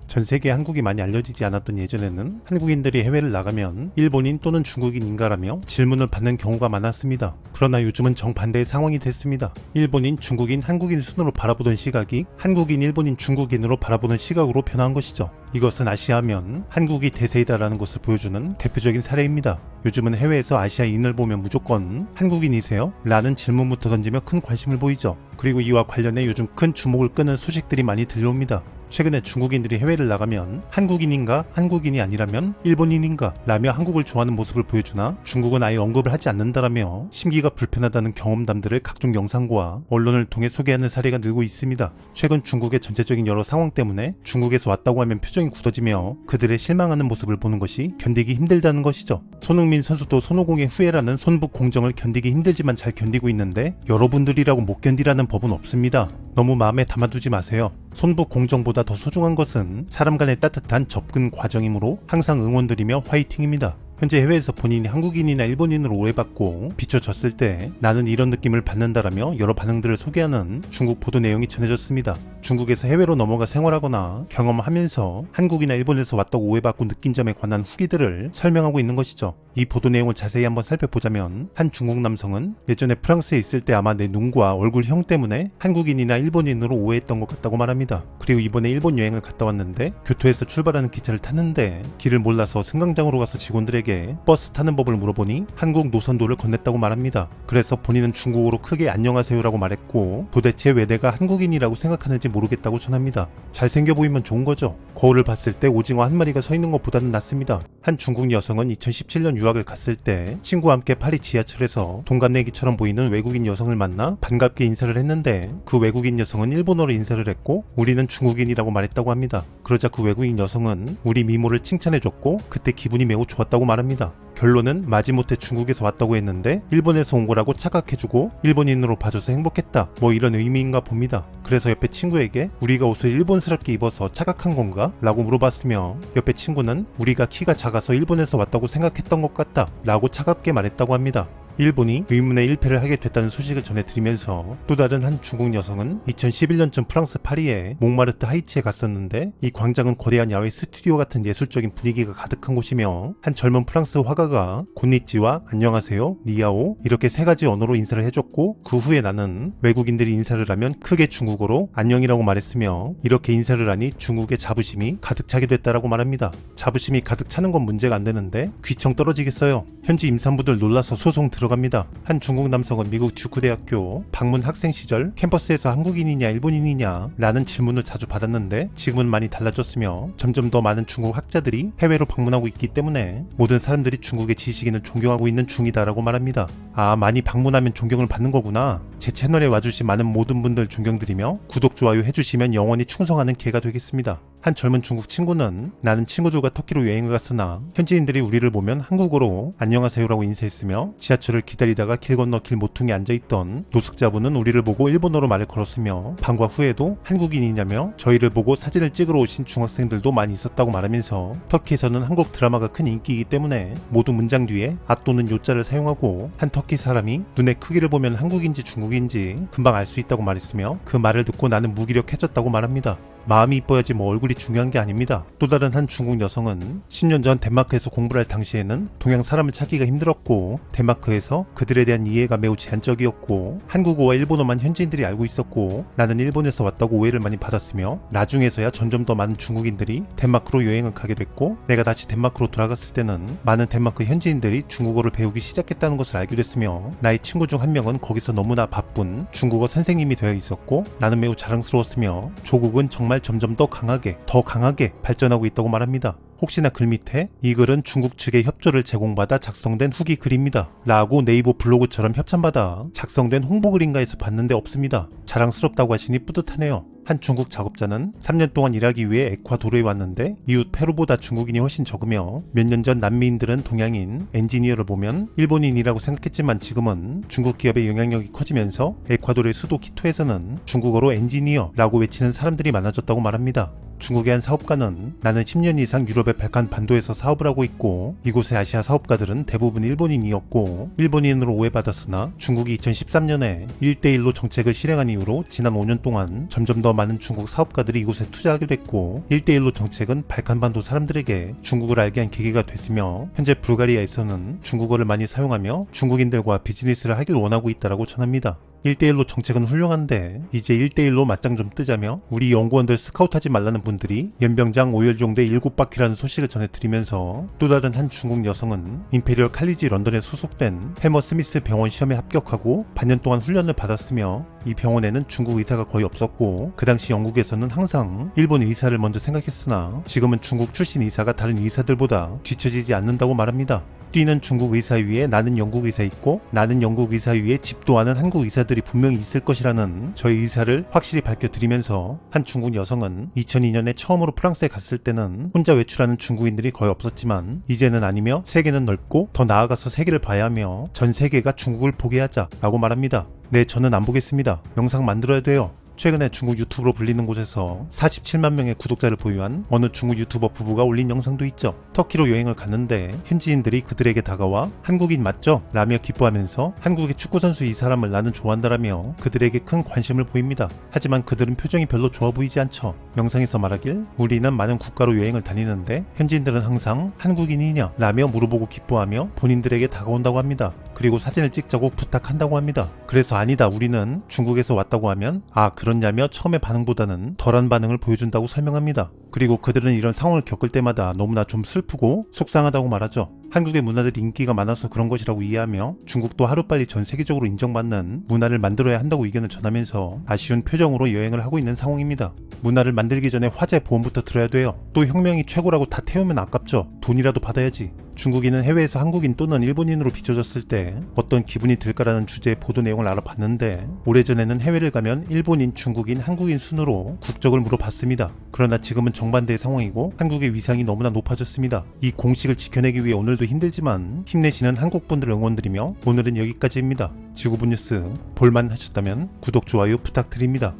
전 세계에 한국이 많이 알려지지 않았던 예전에는 한국인들이 해외를 나가면 일본인 또는 중국인인가라며 질문을 받는 경우가 많았습니다. 그러나 요즘은 정반대의 상황이 됐습니다. 일본인, 중국인, 한국인 순으로 바라보던 시각이 한국인, 일본인, 중국인으로 바라보는 시각으로 변한 것이죠. 이것은 아시아면 한국이 대세이다라는 것을 보여주는 대표적인 사례입니다. 요즘은 해외에서 아시아인을 보면 무조건 한국인이세요? 라는 질문부터 던지며 큰 관심을 보이죠. 그리고 이와 관련해 요즘 큰 주목을 끄는 소식들이 많이 들려옵니다. 최근에 중국인들이 해외를 나가면 한국인인가 한국인이 아니라면 일본인인가 라며 한국을 좋아하는 모습을 보여주나 중국은 아예 언급을 하지 않는다라며 심기가 불편하다는 경험담들을 각종 영상과 언론을 통해 소개하는 사례가 늘고 있습니다. 최근 중국의 전체적인 여러 상황 때문에 중국에서 왔다고 하면 표정이 굳어지며 그들의 실망하는 모습을 보는 것이 견디기 힘들다는 것이죠. 손흥민 선수도 손오공의 후회라는 손북 공정을 견디기 힘들지만 잘 견디고 있는데 여러분들이라고 못 견디라는 법은 없습니다. 너무 마음에 담아두지 마세요. 손북 공정보다 더 소중한 것은 사람 간의 따뜻한 접근 과정이므로 항상 응원드리며 화이팅입니다. 현재 해외에서 본인이 한국인이나 일본인으로 오해받고 비춰졌을 때 나는 이런 느낌을 받는다라며 여러 반응들을 소개하는 중국 보도 내용이 전해졌습니다. 중국에서 해외로 넘어가 생활하거나 경험하면서 한국이나 일본에서 왔다고 오해받고 느낀 점에 관한 후기들을 설명하고 있는 것이죠. 이 보도 내용을 자세히 한번 살펴보자면 한 중국 남성은 예전에 프랑스에 있을 때 아마 내 눈과 얼굴형 때문에 한국인이나 일본인으로 오해했던 것 같다고 말합니다. 그리고 이번에 일본 여행을 갔다 왔는데 교토에서 출발하는 기차를 탔는데 길을 몰라서 승강장으로 가서 직원들에게 버스 타는 법을 물어보니 한국 노선도를 건넸다고 말합니다. 그래서 본인은 중국어로 크게 안녕하세요라고 말했고 도대체 왜 내가 한국인이라고 생각하는지 모르겠다고 전합니다. 잘생겨 보이면 좋은 거죠. 거울을 봤을 때 오징어 한 마리가 서 있는 것보다는 낫습니다. 한 중국 여성은 2017년 유학을 갔을 때 친구와 함께 파리 지하철에서 동갑내기처럼 보이는 외국인 여성을 만나 반갑게 인사를 했는데 그 외국인 여성은 일본어로 인사를 했고 우리는 중국인이라고 말했다고 합니다. 그러자 그 외국인 여성은 우리 미모를 칭찬해줬고 그때 기분이 매우 좋았다고 말합니다. 결론은 마지못해 중국에서 왔다고 했는데 일본에서 온 거라고 착각해주고 일본인으로 봐줘서 행복했다. 뭐 이런 의미인가 봅니다. 그래서 옆에 친구에게 우리가 옷을 일본스럽게 입어서 착각한 건가? 라고 물어봤으며 옆에 친구는 우리가 키가 작아서 일본에서 왔다고 생각했던 것 같다. 라고 차갑게 말했다고 합니다. 일본이 의문의 일패를 하게 됐다는 소식을 전해드리면서 또 다른 한 중국 여성은 2011년쯤 프랑스 파리의 몽마르트 하이츠에 갔었는데 이 광장은 거대한 야외 스튜디오 같은 예술적인 분위기가 가득한 곳이며 한 젊은 프랑스 화가가 곤니찌와 안녕하세요, 니아오 이렇게 세 가지 언어로 인사를 해줬고 그 후에 나는 외국인들이 인사를 하면 크게 중국어로 안녕이라고 말했으며 이렇게 인사를 하니 중국의 자부심이 가득 차게 됐다라고 말합니다. 자부심이 가득 차는 건 문제가 안 되는데 귀청 떨어지겠어요. 현지 임산부들 놀라서 소송 들어갑니다. 한 중국 남성은 미국 듀크대학교 방문 학생 시절 캠퍼스에서 한국인이냐 일본인이냐 라는 질문을 자주 받았는데 지금은 많이 달라졌으며 점점 더 많은 중국 학자들이 해외로 방문하고 있기 때문에 모든 사람들이 중국의 지식인을 존경하고 있는 중이다라고 말합니다. 아, 많이 방문하면 존경을 받는 거구나. 제 채널에 와주신 많은 모든 분들 존경드리며 구독, 좋아요 해주시면 영원히 충성하는 개가 되겠습니다. 한 젊은 중국 친구는 나는 친구들과 터키로 여행을 갔으나 현지인들이 우리를 보면 한국어로 안녕하세요라고 인사했으며 지하철을 기다리다가 길 건너 길 모퉁이에 앉아있던 노숙자분은 우리를 보고 일본어로 말을 걸었으며 방과 후에도 한국인이냐며 저희를 보고 사진을 찍으러 오신 중학생들도 많이 있었다고 말하면서 터키에서는 한국 드라마가 큰 인기이기 때문에 모두 문장 뒤에 아 또는 요자를 사용하고 한 터키 사람이 눈의 크기를 보면 한국인지 중국인지 금방 알 수 있다고 말했으며 그 말을 듣고 나는 무기력해졌다고 말합니다. 마음이 이뻐야지 뭐 얼굴이 중요한 게 아닙니다. 또 다른 한 중국 여성은 10년 전 덴마크에서 공부를 할 당시에는 동양 사람을 찾기가 힘들었고 덴마크에서 그들에 대한 이해가 매우 제한적이었고 한국어와 일본어만 현지인들이 알고 있었고 나는 일본에서 왔다고 오해를 많이 받았으며 나중에서야 점점 더 많은 중국인들이 덴마크로 여행을 가게 됐고 내가 다시 덴마크로 돌아갔을 때는 많은 덴마크 현지인들이 중국어를 배우기 시작했다는 것을 알게 됐으며 나의 친구 중 한 명은 거기서 너무나 바쁜 중국어 선생님이 되어 있었고 나는 매우 자랑스러웠으며 조국은 정말 점점 더 강하게 발전하고 있다고 말합니다. 혹시나 글 밑에 이 글은 중국 측의 협조를 제공받아 작성된 후기 글입니다. 라고 네이버 블로그처럼 협찬받아 작성된 홍보 글인가에서 봤는데 없습니다. 자랑스럽다고 하시니 뿌듯하네요. 한 중국 작업자는 3년 동안 일하기 위해 에콰도르에 왔는데 이웃 페루보다 중국인이 훨씬 적으며 몇 년 전 남미인들은 동양인, 엔지니어를 보면 일본인이라고 생각했지만 지금은 중국 기업의 영향력이 커지면서 에콰도르의 수도 키토에서는 중국어로 엔지니어라고 외치는 사람들이 많아졌다고 말합니다. 중국의 한 사업가는 나는 10년 이상 유럽의 발칸 반도에서 사업을 하고 있고 이곳의 아시아 사업가들은 대부분 일본인이었고 일본인으로 오해받았으나 중국이 2013년에 1대1로 정책을 실행한 이후로 지난 5년 동안 점점 더 많은 중국 사업가들이 이곳에 투자하게 됐고 1대1로 정책은 발칸 반도 사람들에게 중국을 알게 한 계기가 됐으며 현재 불가리아에서는 중국어를 많이 사용하며 중국인들과 비즈니스를 하길 원하고 있다고 전합니다. 1대1로 정책은 훌륭한데 이제 1대1로 맞짱 좀 뜨자며 우리 연구원들 스카우트하지 말라는 분들이 연병장 오열종대 7바퀴라는 소식을 전해드리면서 또 다른 한 중국 여성은 임페리얼 칼리지 런던에 소속된 해머 스미스 병원 시험에 합격하고 반년 동안 훈련을 받았으며 이 병원에는 중국 의사가 거의 없었고 그 당시 영국에서는 항상 일본 의사를 먼저 생각했으나 지금은 중국 출신 의사가 다른 의사들보다 뒤처지지 않는다고 말합니다. 뛰는 중국 의사 위에 나는 영국 의사 있고 나는 영국 의사 위에 집도하는 한국 의사들이 분명히 있을 것이라는 저의 의사를 확실히 밝혀드리면서 한 중국 여성은 2002년에 처음으로 프랑스에 갔을 때는 혼자 외출하는 중국인들이 거의 없었지만 이제는 아니며 세계는 넓고 더 나아가서 세계를 봐야 하며 전 세계가 중국을 보게 하자 라고 말합니다. 네, 저는 안 보겠습니다. 영상 만들어야 돼요. 최근에 중국 유튜브로 불리는 곳에서 47만 명의 구독자를 보유한 어느 중국 유튜버 부부가 올린 영상도 있죠. 터키로 여행을 갔는데 현지인들이 그들에게 다가와 한국인 맞죠? 라며 기뻐하면서 한국의 축구선수 이 사람을 나는 좋아한다라며 그들에게 큰 관심을 보입니다. 하지만 그들은 표정이 별로 좋아 보이지 않죠. 영상에서 말하길 우리는 많은 국가로 여행을 다니는데 현지인들은 항상 한국인이냐? 라며 물어보고 기뻐하며 본인들에게 다가온다고 합니다. 그리고 사진을 찍자고 부탁한다고 합니다. 그래서 아니다 우리는 중국에서 왔다고 하면 아 그렇냐며 처음의 반응보다는 덜한 반응을 보여준다고 설명합니다. 그리고 그들은 이런 상황을 겪을 때마다 너무나 좀 슬프고 속상하다고 말하죠. 한국의 문화들이 인기가 많아서 그런 것이라고 이해하며 중국도 하루빨리 전 세계적으로 인정받는 문화를 만들어야 한다고 의견을 전하면서 아쉬운 표정으로 여행을 하고 있는 상황입니다. 문화를 만들기 전에 화재 보험부터 들어야 돼요. 또 혁명이 최고라고 다 태우면 아깝죠. 돈이라도 받아야지. 중국인은 해외에서 한국인 또는 일본인으로 비춰졌을 때 어떤 기분이 들까라는 주제의 보도 내용을 알아봤는데 오래전에는 해외를 가면 일본인, 중국인, 한국인 순으로 국적을 물어봤습니다. 그러나 지금은 정반대의 상황이고 한국의 위상이 너무나 높아졌습니다. 이 공식을 지켜내기 위해 오늘도 힘들지만 힘내시는 한국분들 응원드리며 오늘은 여기까지입니다. 지구본 뉴스 볼만 하셨다면 구독, 좋아요 부탁드립니다.